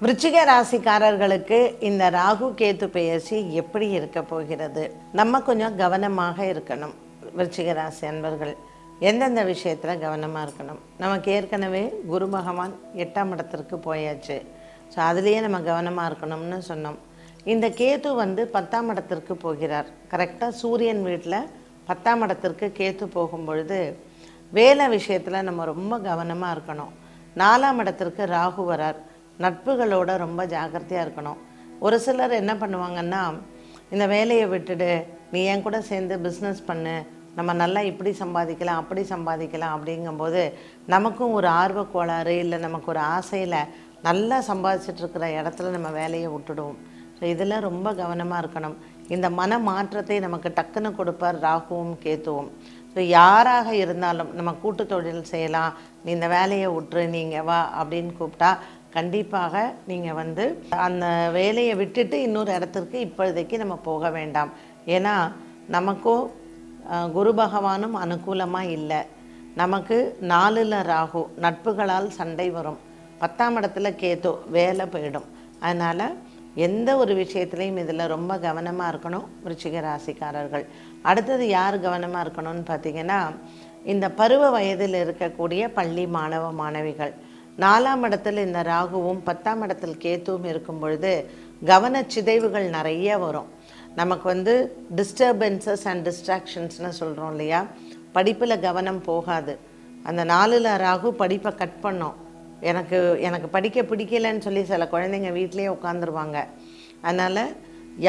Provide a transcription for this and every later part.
விருச்சிக ராசிக்காரர்களுக்கு இந்த ராகு கேத்து பெயர்ச்சி எப்படி இருக்க போகிறது? நம்ம கொஞ்சம் கவனமாக இருக்கணும். விருச்சிக ராசி அன்பர்கள் எந்தெந்த விஷயத்தில் கவனமாக இருக்கணும்? நமக்கு ஏற்கனவே குரு பகவான் 8ஆம் இடத்திற்கு போயாச்சு. ஸோ அதுலேயே நம்ம கவனமாக இருக்கணும்னு சொன்னோம். இந்த கேத்து 10ஆம் இடத்திற்கு போகிறார். கரெக்டாக சூரியன் வீட்டில் 10ஆம் இடத்திற்கு கேத்து போகும்பொழுது வேலை விஷயத்தில் நம்ம ரொம்ப கவனமாக இருக்கணும். 4ஆம் இடத்திற்கு ராகு வரார். நட்புகளோட ரொம்ப ஜாக்கிரதையாக இருக்கணும். ஒரு சிலர் என்ன பண்ணுவாங்கன்னா, இந்த வேலையை விட்டுடு, நீ என் கூட சேர்ந்து பிஸ்னஸ் பண்ணு, நம்ம நல்லா இப்படி சம்பாதிக்கலாம் அப்படி சம்பாதிக்கலாம் அப்படிங்கும்போது நமக்கும் ஒரு ஆர்வ கோளாறு இல்லை, நமக்கு ஒரு ஆசையில் நல்லா சம்பாதிச்சிட்ருக்கிற இடத்துல நம்ம வேலையை விட்டுடுவோம். ஸோ இதில் ரொம்ப கவனமாக இருக்கணும். இந்த மன மாற்றத்தை நமக்கு டக்குன்னு கொடுப்பார் ராகுவும் கேத்துவும். ஸோ யாராக இருந்தாலும் நம்ம கூட்டு தொழில் செய்யலாம், நீ இந்த வேலையை விட்டுரு, நீங்கள் வா அப்படின்னு கூப்பிட்டா கண்டிப்பாக நீங்கள் அந்த வேலையை விட்டுட்டு இன்னொரு இடத்திற்கு இப்போதைக்கு நம்ம போக வேண்டாம். ஏன்னா நமக்கோ குரு பகவானும் அனுகூலமாக இல்லை. நமக்கு 4ல் ராகு, நட்புகளால் சண்டை வரும். 10ஆம் இடத்துல கேத்து, வேலை போயிடும். அதனால் எந்த ஒரு விஷயத்துலையும் இதில் ரொம்ப கவனமாக இருக்கணும் விருச்சிக ராசிக்காரர்கள். அடுத்தது யார் கவனமாக இருக்கணும்னு பார்த்திங்கன்னா, இந்த பருவ வயதில் இருக்கக்கூடிய பள்ளி மாணவ மாணவிகள். 4ஆம் இடத்துல இந்த ராகுவும் 10ஆம் இடத்தில் கேத்துவும் இருக்கும் பொழுது கவனச்சிதைவுகள் நிறைய வரும். நமக்கு டிஸ்டர்பன்சஸ் அண்ட் டிஸ்ட்ராக்ஷன்ஸ்னு சொல்கிறோம் இல்லையா, படிப்பில் கவனம் போகாது. அந்த 4ல் ராகு படிப்பை கட் பண்ணோம். எனக்கு படிக்க பிடிக்கலைன்னு சொல்லி சில குழந்தைங்க வீட்டிலே உட்காந்துருவாங்க. அதனால்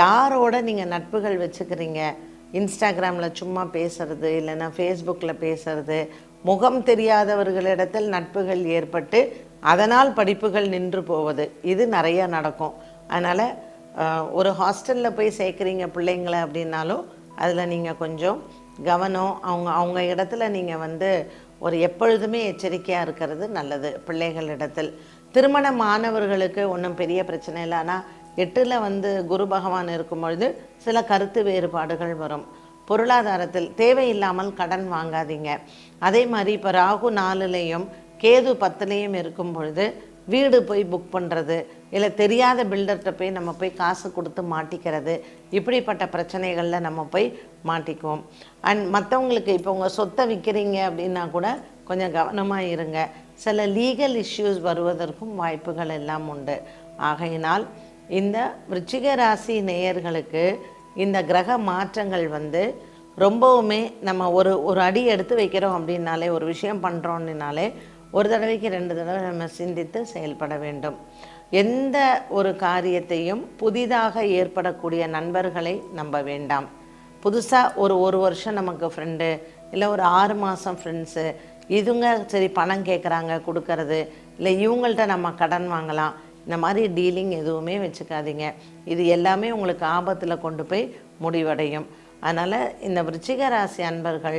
யாரோட நீங்கள் நட்புகள் வச்சுக்கிறீங்க, இன்ஸ்டாகிராமில் சும்மா பேசுறது, இல்லைன்னா ஃபேஸ்புக்கில் பேசுறது, முகம் தெரியாதவர்களிடத்தில் நட்புகள் ஏற்பட்டு அதனால் படிப்புகள் நின்று போவது, இது நிறையா நடக்கும். அதனால் ஒரு ஹாஸ்டலில் போய் சேர்க்குறீங்க பிள்ளைங்களை அப்படின்னாலும் அதில் நீங்கள் கொஞ்சம் கவனம், அவங்க இடத்துல நீங்கள் ஒரு எப்பொழுதுமே எச்சரிக்கையாக இருக்கிறது நல்லது பிள்ளைகளிடத்தில். திருமண மாணவர்களுக்கு ஒன்றும் பெரிய பிரச்சனை இல்லை. ஆனால் 8ல் குரு பகவான் இருக்கும் பொழுது சில கருத்து வேறுபாடுகள் வரும். பொருளாதாரத்தில் தேவையில்லாமல் கடன் வாங்காதீங்க. அதே மாதிரி இப்போ ராகு 4லேயும் கேது 10லேயும் இருக்கும் பொழுது வீடு போய் புக் பண்ணுறது, இல்லை தெரியாத பில்டர்கிட்ட போய் நம்ம போய் காசு கொடுத்து மாட்டிக்கிறது, இப்படிப்பட்ட பிரச்சனைகளில் நம்ம போய் மாட்டிக்குவோம். அண்ட் மற்றவங்களுக்கு இப்போ உங்கள் சொத்தை விற்கிறீங்க அப்படின்னா கூட கொஞ்சம் கவனமாக இருங்க. சில லீகல் இஷ்யூஸ் வருவதற்கும் வாய்ப்புகள் எல்லாம் உண்டு. ஆகையினால் இந்த விருச்சிக ராசி நேயர்களுக்கு இந்த கிரக மாற்றங்கள் ரொம்பவுமே நம்ம ஒரு அடி எடுத்து வைக்கிறோம் அப்படின்னாலே, ஒரு விஷயம் பண்ணுறோன்னாலே ஒரு தடவைக்கு 2 தடவை நம்ம சிந்தித்து செயல்பட வேண்டும். எந்த ஒரு காரியத்தையும் புதிதாக ஏற்படக்கூடிய நண்பர்களை நம்ப வேண்டாம். புதுசாக ஒரு வருஷம் நமக்கு ஃப்ரெண்டு, இல்லை ஒரு 6 மாதம் ஃப்ரெண்ட்ஸு, இதுங்க சரி பணம் கேட்குறாங்க கொடுக்கறது, இல்லை இவங்கள்ட்ட நம்ம கடன் வாங்கலாம், இந்த மாதிரி டீலிங் எதுவுமே வச்சுக்காதீங்க. இது எல்லாமே உங்களுக்கு ஆபத்தில் கொண்டு போய் முடிவடையும். அதனால் இந்த விருச்சிக ராசி அன்பர்கள்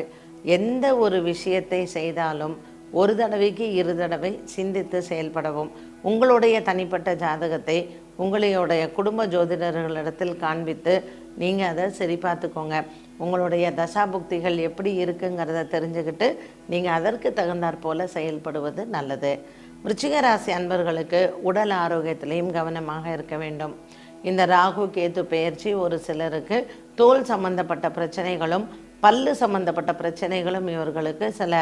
எந்த ஒரு விஷயத்தை செய்தாலும் ஒரு தடவைக்கு 2 தடவை சிந்தித்து செயல்படவும், உங்களுடைய தனிப்பட்ட ஜாதகத்தை உங்களுடைய குடும்ப ஜோதிடர்களிடத்தில் காண்பித்து நீங்கள் அதை சரி பார்த்துக்கோங்க. உங்களுடைய தசாபுக்திகள் எப்படி இருக்குங்கிறத தெரிஞ்சுக்கிட்டு நீங்கள் அதற்கு தகுந்தாற் போல் செயல்படுவது நல்லது. விருச்சிக ராசி அன்பர்களுக்கு உடல் ஆரோக்கியத்திலையும் கவனமாக இருக்க வேண்டும். இந்த ராகு கேத்து பெயர்ச்சி ஒரு சிலருக்கு தோல் சம்பந்தப்பட்ட பிரச்சனைகளும் பல்லு சம்பந்தப்பட்ட பிரச்சனைகளும் இவர்களுக்கு சில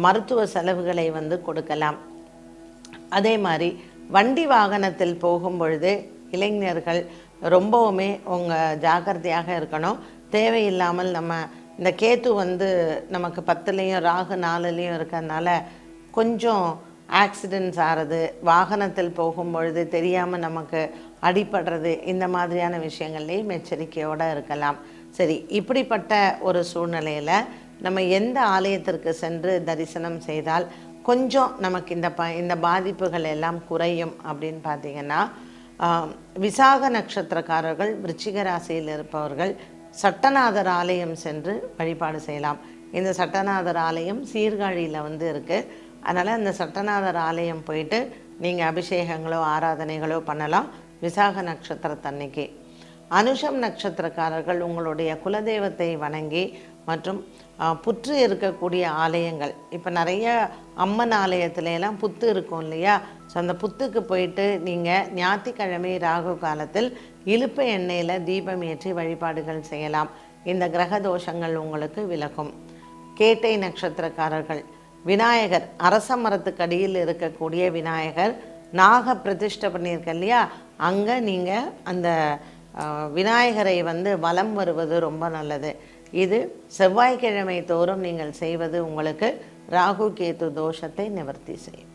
மருத்துவ செலவுகளை கொடுக்கலாம். அதே மாதிரி வண்டி வாகனத்தில் போகும் பொழுது இளைஞர்கள் ரொம்பவுமே ஜாக்கிரதையாக இருக்கணும். தேவையில்லாமல் நம்ம இந்த கேத்து நமக்கு 10லேயும் ராகு 4லேயும் இருக்கிறதுனால கொஞ்சம் ஆக்சிடென்ட்ஸ் ஆகிறது, வாகனத்தில் போகும்பொழுது தெரியாமல் நமக்கு அடிபடுறது, இந்த மாதிரியான விஷயங்கள்லேயும் எச்சரிக்கையோடு இருக்கலாம். சரி, இப்படிப்பட்ட ஒரு சூழ்நிலையில் நம்ம எந்த ஆலயத்திற்கு சென்று தரிசனம் செய்தால் கொஞ்சம் நமக்கு இந்த பாதிப்புகள் எல்லாம் குறையும் அப்படின்னு பார்த்திங்கன்னா, விசாக நட்சத்திரக்காரர்கள் விருச்சிக ராசியில் இருப்பவர்கள் சட்டநாதர் ஆலயம் சென்று வழிபாடு செய்யலாம். இந்த சட்டநாதர் ஆலயம் சீர்காழியில் இருக்குது. அதனால் அந்த சட்டநாதர் ஆலயம் போயிட்டு நீங்கள் அபிஷேகங்களோ ஆராதனைகளோ பண்ணலாம் விசாக நட்சத்திரத்தன்னைக்கு. அனுஷம் நட்சத்திரக்காரர்கள் உங்களுடைய குலதெய்வத்தை வணங்கி மற்றும் புற்று இருக்கக்கூடிய ஆலயங்கள், இப்போ நிறைய அம்மன் ஆலயத்துல எல்லாம் புத்து இருக்கும் இல்லையா? ஸோ அந்த புத்துக்கு போயிட்டு நீங்கள் ஞாயிற்றுக்கிழமை ராகு காலத்தில் இலுப்ப எண்ணெயில் தீபம் ஏற்றி வழிபாடுகள் செய்யலாம். இந்த கிரக தோஷங்கள் உங்களுக்கு விலகும். கேட்டை நட்சத்திரக்காரர்கள், விநாயகர், அரச மரத்துக்கடியில் இருக்கக்கூடிய விநாயகர் நாக பிரதிஷ்டை பண்ணியிருக்க இல்லையா? அங்கே நீங்கள் அந்த விநாயகரை வலம் வருவது ரொம்ப நல்லது. இது செவ்வாய்க்கிழமை தோறும் நீங்கள் செய்வது உங்களுக்கு ராகு கேது தோஷத்தை நிவர்த்தி செய்யும்.